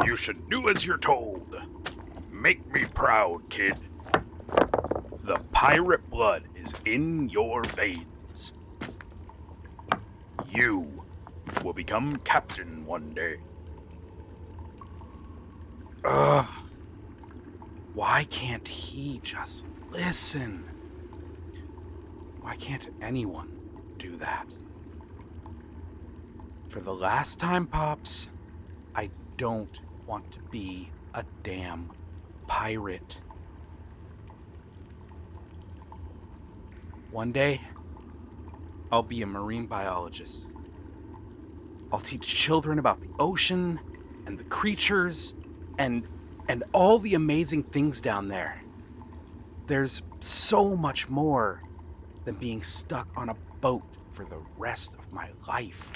You should do as you're told. Make me proud, kid. The pirate blood is in your veins. You will become captain one day. Ugh. Why can't he just listen? Why can't anyone do that? For the last time, Pops, I don't want to be a damn pirate. One day, I'll be a marine biologist. I'll teach children about the ocean and the creatures and all the amazing things down there. There's so much more than being stuck on a boat for the rest of my life.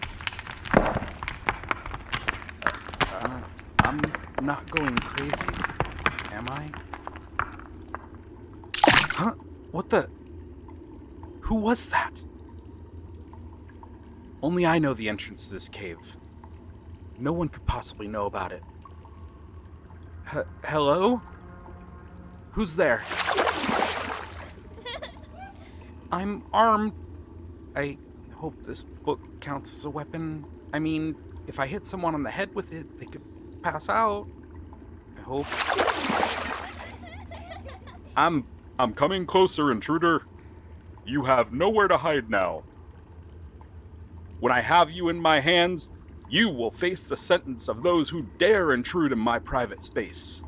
I'm not going crazy, am I? Huh? What the? Who was that? Only I know the entrance to this cave. No one could possibly know about it. Hello? Who's there? I'm armed. I hope this book counts as a weapon. I mean, if I hit someone on the head with it, they could pass out. I hope. I'm coming closer, intruder. You have nowhere to hide now. When I have you in my hands, you will face the sentence of those who dare intrude in my private space.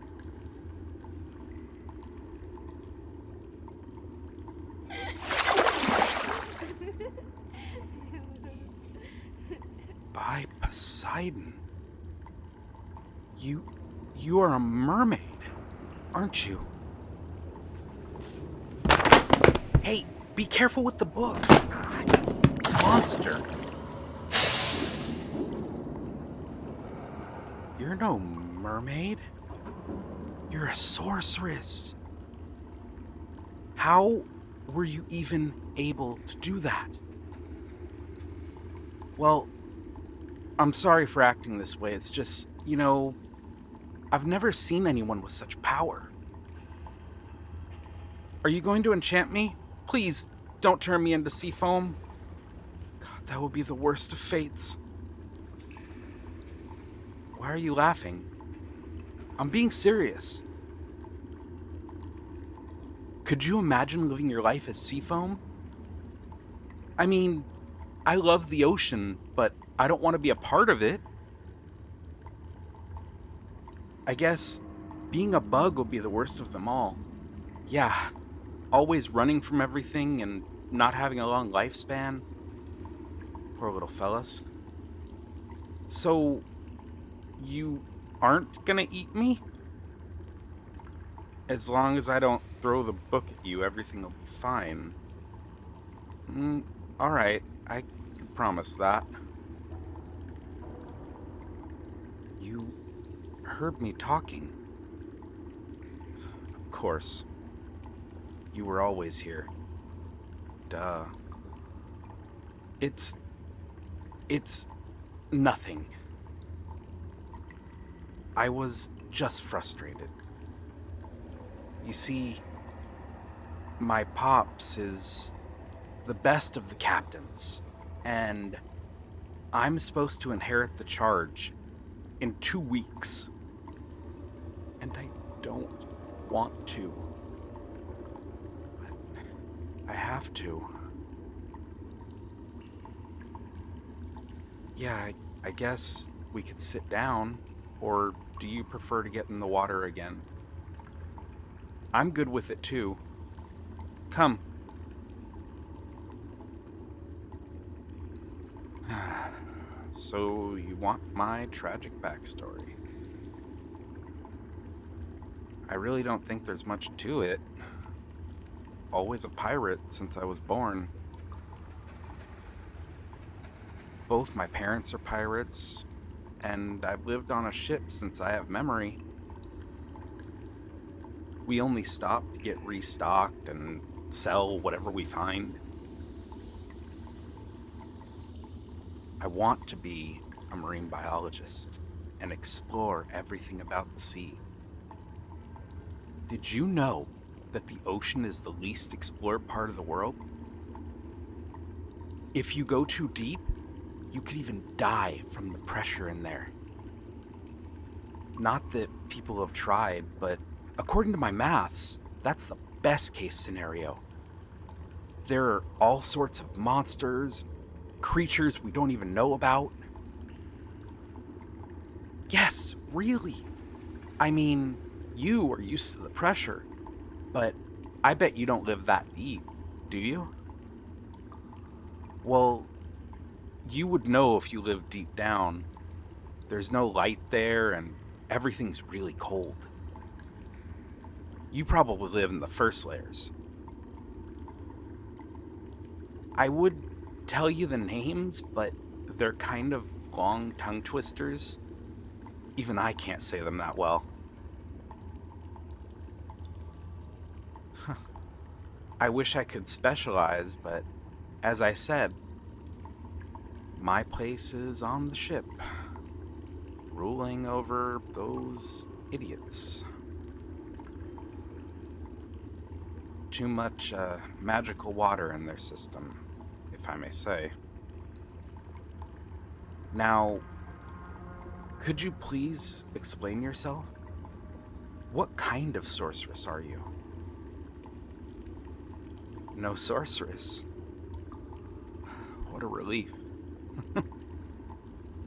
By Poseidon. You are a mermaid, aren't you? Hey, be careful with the books. Monster. You're no mermaid. You're a sorceress. How were you even able to do that? Well, I'm sorry for acting this way. It's just, I've never seen anyone with such power. Are you going to enchant me? Please, don't turn me into sea foam. God, that would be the worst of fates. Why are you laughing? I'm being serious. Could you imagine living your life as sea foam? I mean, I love the ocean, but I don't want to be a part of it. I guess being a bug would be the worst of them all. Yeah, always running from everything and not having a long lifespan. Poor little fellas. So, you aren't gonna eat me? As long as I don't throw the book at you, everything will be fine. Alright, I can promise that. You heard me talking. Of course. You were always here. Duh. It's nothing. I was just frustrated. You see, my pops is the best of the captains, and I'm supposed to inherit the charge in 2 weeks. And I don't want to. But I have to. Yeah, I guess we could sit down, or do you prefer to get in the water again? I'm good with it too. Come. So you want my tragic backstory? I really don't think there's much to it. Always a pirate since I was born. Both my parents are pirates, and I've lived on a ship since I have memory. We only stop to get restocked and sell whatever we find. I want to be a marine biologist, and explore everything about the sea. Did you know that the ocean is the least explored part of the world? If you go too deep, you could even die from the pressure in there. Not that people have tried, but according to my maths, that's the best case scenario. There are all sorts of monsters, creatures we don't even know about. Yes, really. I mean, you are used to the pressure, but I bet you don't live that deep, do you? Well, you would know if you lived deep down. There's no light there, and everything's really cold. You probably live in the first layers. I would tell you the names, but they're kind of long tongue twisters. Even I can't say them that well. I wish I could specialize, but as I said, my place is on the ship, ruling over those idiots. Too much magical water in their system, if I may say. Now, could you please explain yourself? What kind of sorceress are you? No sorceress. What a relief.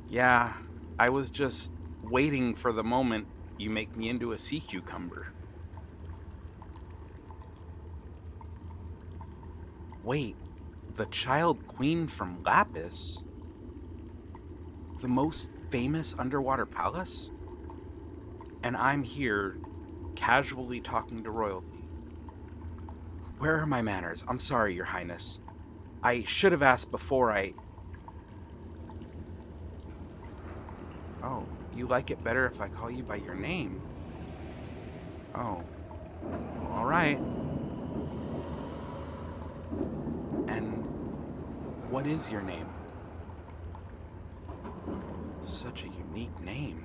Yeah, I was just waiting for the moment you make me into a sea cucumber. Wait, the Child Queen from Lapis? The most famous underwater palace? And I'm here, casually talking to royalty. Where are my manners? I'm sorry, Your Highness. I should have asked before I... Oh, you like it better if I call you by your name? Oh, all right. And what is your name? Such a unique name.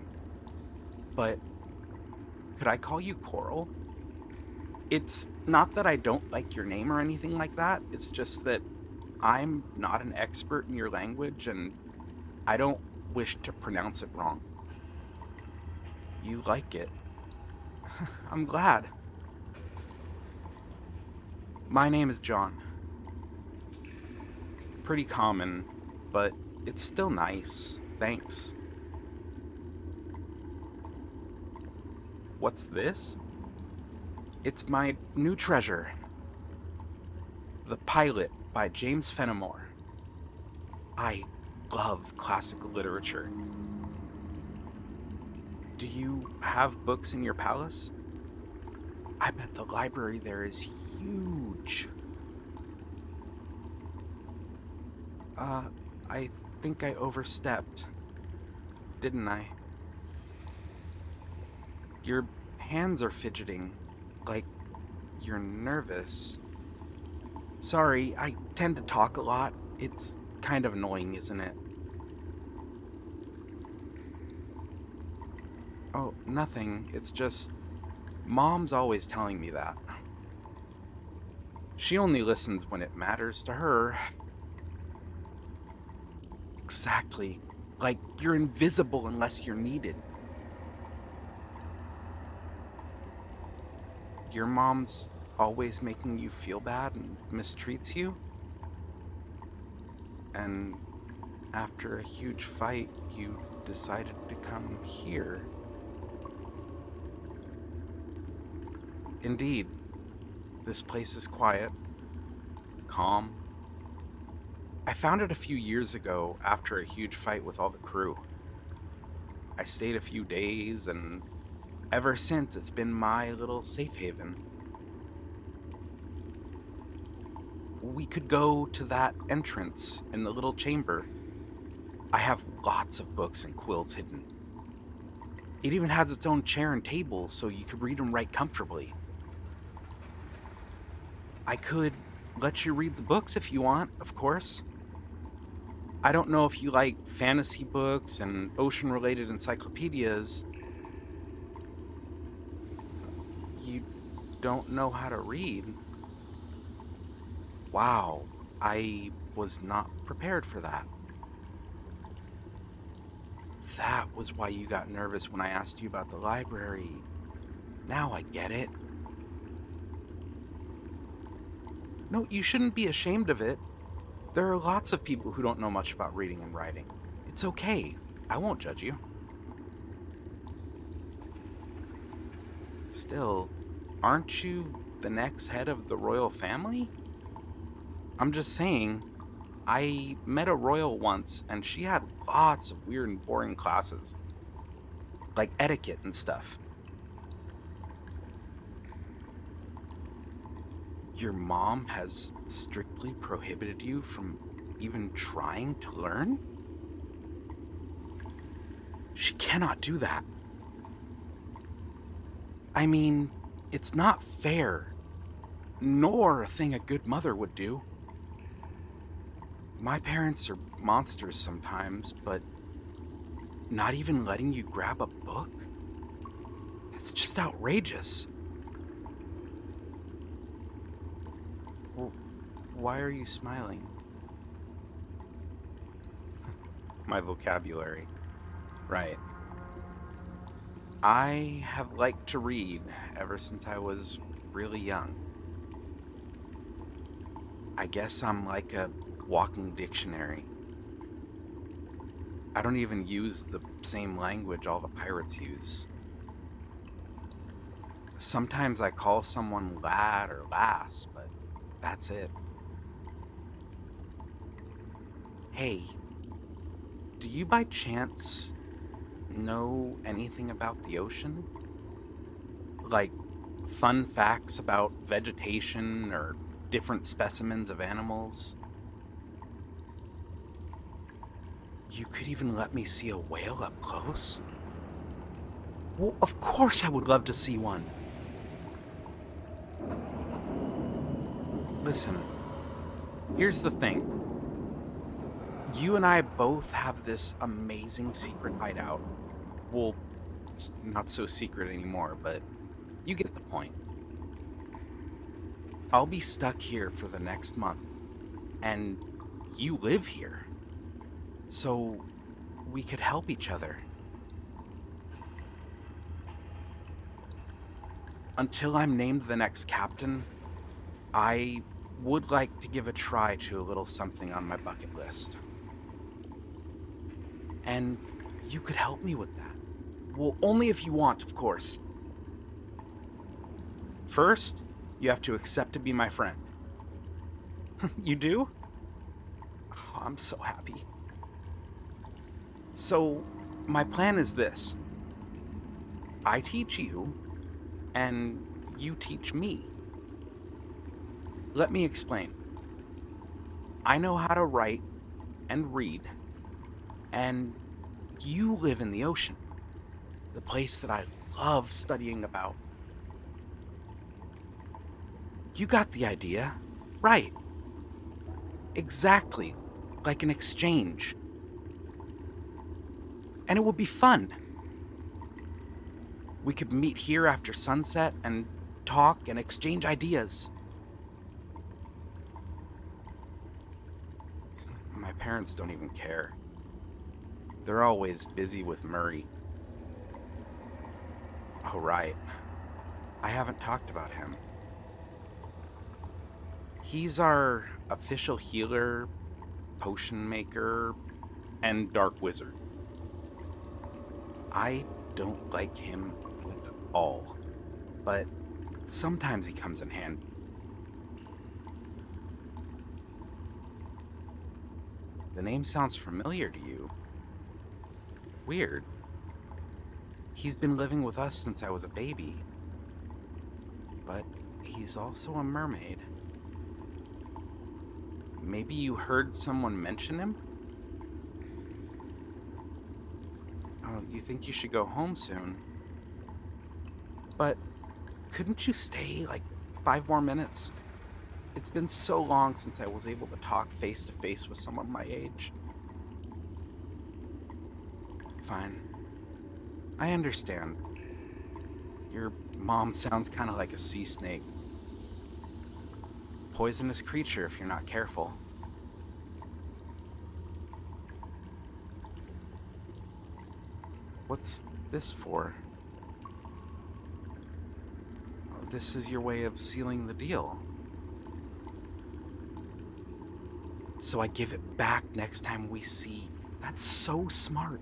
But could I call you Coral? It's not that I don't like your name or anything like that. It's just that I'm not an expert in your language and I don't wish to pronounce it wrong. You like it. I'm glad. My name is John. Pretty common, but it's still nice. Thanks. What's this? It's my new treasure. The Pilot by James Fenimore. I love classical literature. Do you have books in your palace? I bet the library there is huge. I think I overstepped, didn't I? Your hands are fidgeting, like you're nervous. Sorry, I tend to talk a lot. It's kind of annoying, isn't it? Oh, nothing. It's just... Mom's always telling me that. She only listens when it matters to her. Exactly. Like you're invisible unless you're needed. Your mom's always making you feel bad and mistreats you? And after a huge fight, you decided to come here. Indeed, this place is quiet, calm. I found it a few years ago after a huge fight with all the crew. I stayed a few days, and ever since it's been my little safe haven. We could go to that entrance in the little chamber. I have lots of books and quills hidden. It even has its own chair and table so you could read and write comfortably. I could let you read the books if you want, of course. I don't know if you like fantasy books and ocean-related encyclopedias. You don't know how to read? Wow, I was not prepared for that. That was why you got nervous when I asked you about the library. Now I get it. No, you shouldn't be ashamed of it. There are lots of people who don't know much about reading and writing. It's okay. I won't judge you. Still, aren't you the next head of the royal family? I'm just saying, I met a royal once and she had lots of weird and boring classes, like etiquette and stuff. Your mom has strictly prohibited you from even trying to learn? She cannot do that. I mean, it's not fair, nor a thing a good mother would do. My parents are monsters sometimes, but not even letting you grab a book? That's just outrageous. Well, why are you smiling? My vocabulary. Right. I have liked to read ever since I was really young. I guess I'm like a walking dictionary. I don't even use the same language all the pirates use. Sometimes I call someone lad or lass, but that's it. Hey, do you by chance know anything about the ocean? Like fun facts about vegetation or different specimens of animals? You could even let me see a whale up close? Well, of course I would love to see one. Listen, here's the thing. You and I both have this amazing secret hideout. Well, not so secret anymore, but you get the point. I'll be stuck here for the next month, and you live here. So we could help each other. Until I'm named the next captain, I would like to give a try to a little something on my bucket list. And you could help me with that. Well, only if you want, of course. First, you have to accept to be my friend. You do? Oh, I'm so happy. So, my plan is this. I teach you, and you teach me. Let me explain. I know how to write and read, and you live in the ocean, the place that I love studying about. You got the idea, right? Exactly, like an exchange. And it would be fun. We could meet here after sunset and talk and exchange ideas. My parents don't even care. They're always busy with Murray. Oh, right. I haven't talked about him. He's our official healer, potion maker, and dark wizard. I don't like him at all, but sometimes he comes in handy. The name sounds familiar to you. Weird. He's been living with us since I was a baby, but he's also a mermaid. Maybe you heard someone mention him? Oh, you think you should go home soon? But couldn't you stay like 5 more minutes? It's been so long since I was able to talk face to face with someone my age. fine. I understand. Your mom sounds kind of like a sea snake. Poisonous creature if you're not careful. What's this for? Oh, this is your way of sealing the deal. So I give it back next time we see. That's so smart.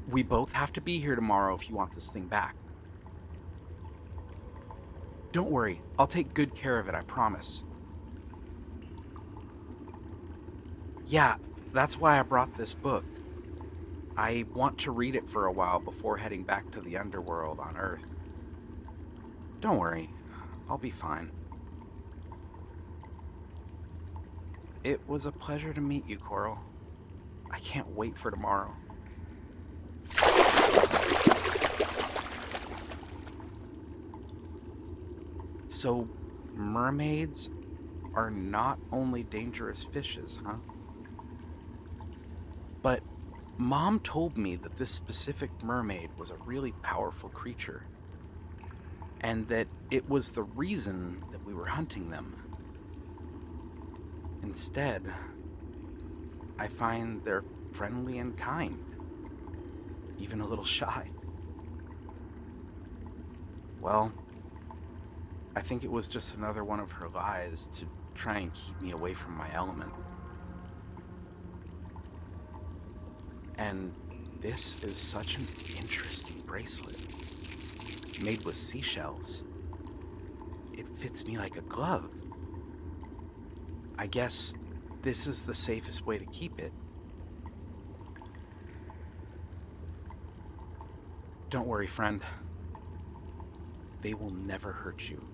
We both have to be here tomorrow if you want this thing back. Don't worry, I'll take good care of it, I promise. Yeah, that's why I brought this book. I want to read it for a while before heading back to the underworld on Earth. Don't worry, I'll be fine. It was a pleasure to meet you, Coral. I can't wait for tomorrow. So, mermaids are not only dangerous fishes, huh? But Mom told me that this specific mermaid was a really powerful creature, and that it was the reason that we were hunting them. Instead, I find they're friendly and kind, even a little shy. Well, I think it was just another one of her lies to try and keep me away from my element. And this is such an interesting bracelet, made with seashells. It fits me like a glove. I guess this is the safest way to keep it. Don't worry, friend. They will never hurt you.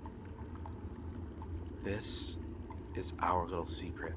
This is our little secret.